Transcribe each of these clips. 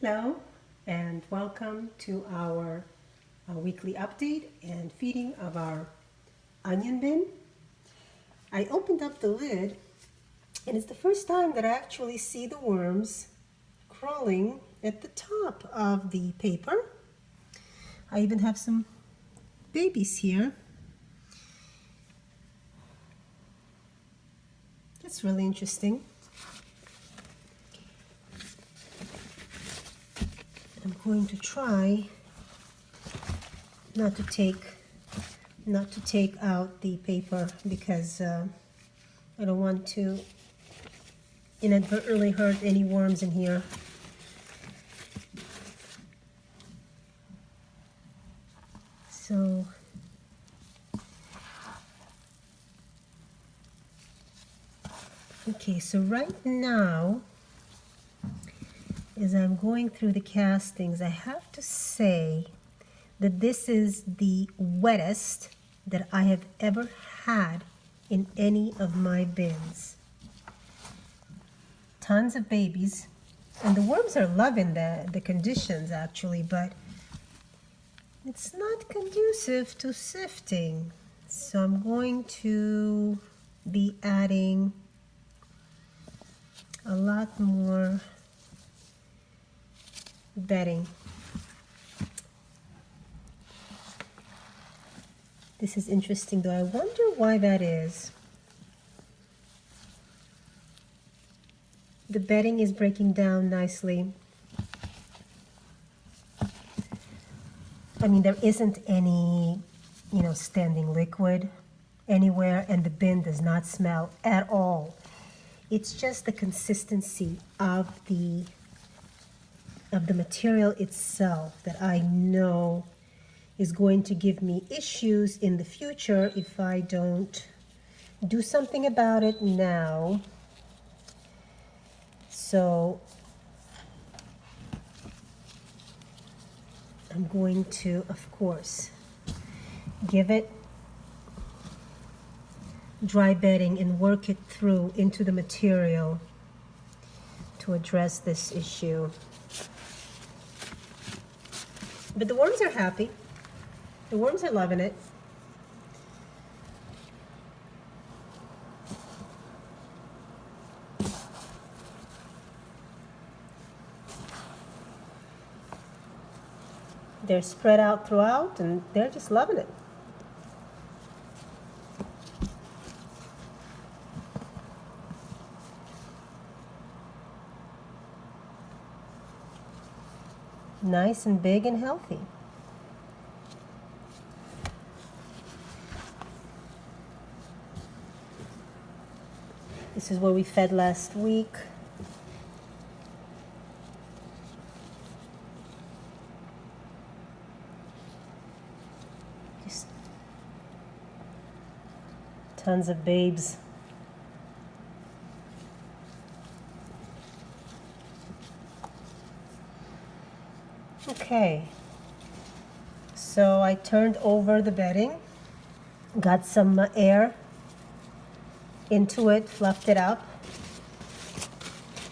Hello and welcome to our weekly update and feeding of our onion bin. I opened up the lid and it's the first time that I actually see the worms crawling at the top of the paper. I even have some babies here. That's really interesting. I'm going to try not to take out the paper because I don't want to inadvertently hurt any worms in here. So okay, so right now as I'm going through the castings, I have to say that this is the wettest that I have ever had in any of my bins. Tons of babies, and the worms are loving the conditions actually, but it's not conducive to sifting. So I'm going to be adding a lot more bedding. This is interesting though. I wonder why that is. The bedding is breaking down nicely. I mean, there isn't any, standing liquid anywhere, and the bin does not smell at all. It's just the consistency of the material itself that I know is going to give me issues in the future if I don't do something about it now. So I'm going to, of course, give it dry bedding and work it through into the material to address this issue. But the worms are happy. The worms are loving it. They're spread out throughout and they're just loving it. Nice and big and healthy. This is where we fed last week. Just tons of babes. Okay, so I turned over the bedding, got some air into it, fluffed it up,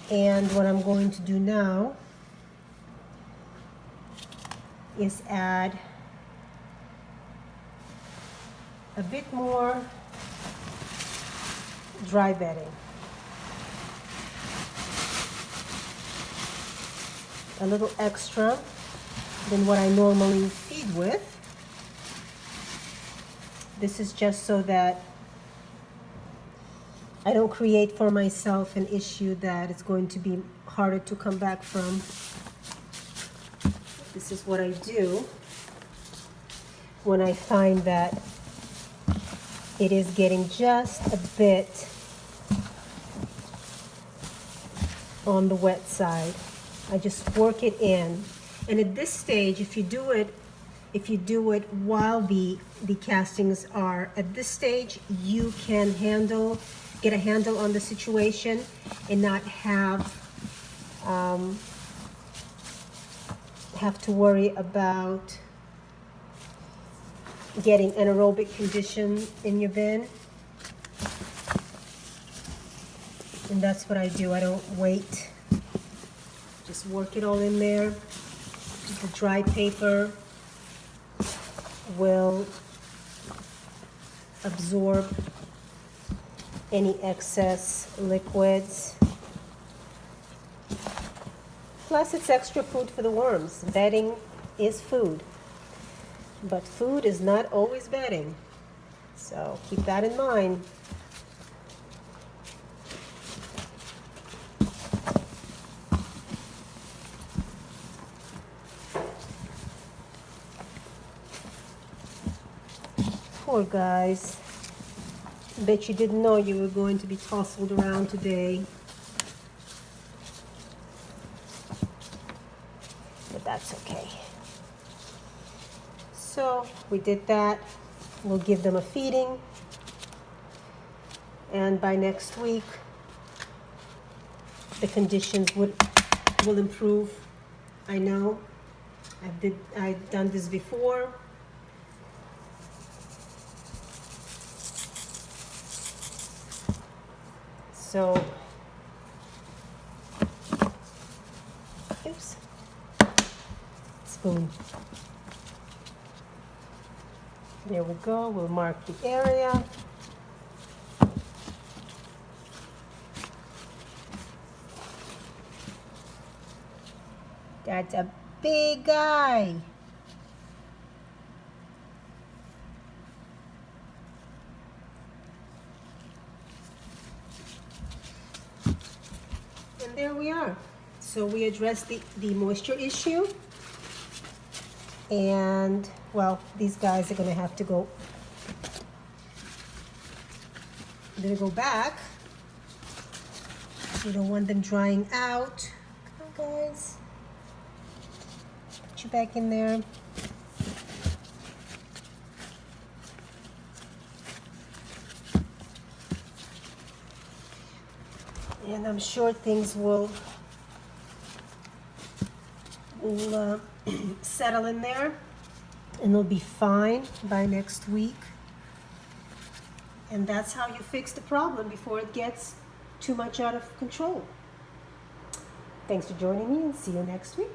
and what I'm going to do now is add a bit more dry bedding. A little extra than what I normally feed with. This is just so that I don't create for myself an issue that it's going to be harder to come back from. This is what I do when I find that it is getting just a bit on the wet side. I just work it in. And at this stage, if you do it while the castings are at this stage, you can get a handle on the situation and not have to worry about getting anaerobic condition in your bin. And that's what I do. I don't wait. Just work it all in there. The dry paper will absorb any excess liquids. Plus, it's extra food for the worms. Bedding is food, but food is not always bedding. So keep that in mind. Poor guys. I bet you didn't know you were going to be tousled around today. But that's okay. So we did that. We'll give them a feeding. And by next week, the conditions will improve. I know. I've done this before. So, oops, spoon. There we go, we'll mark the area. That's a big guy. And there we are. So we addressed the moisture issue. And, well, these guys are going to have to go. They're going to go back. We don't want them drying out. Come on, guys. Put you back in there. And I'm sure things will settle in there, and they'll be fine by next week. And that's how you fix the problem before it gets too much out of control. Thanks for joining me, and see you next week.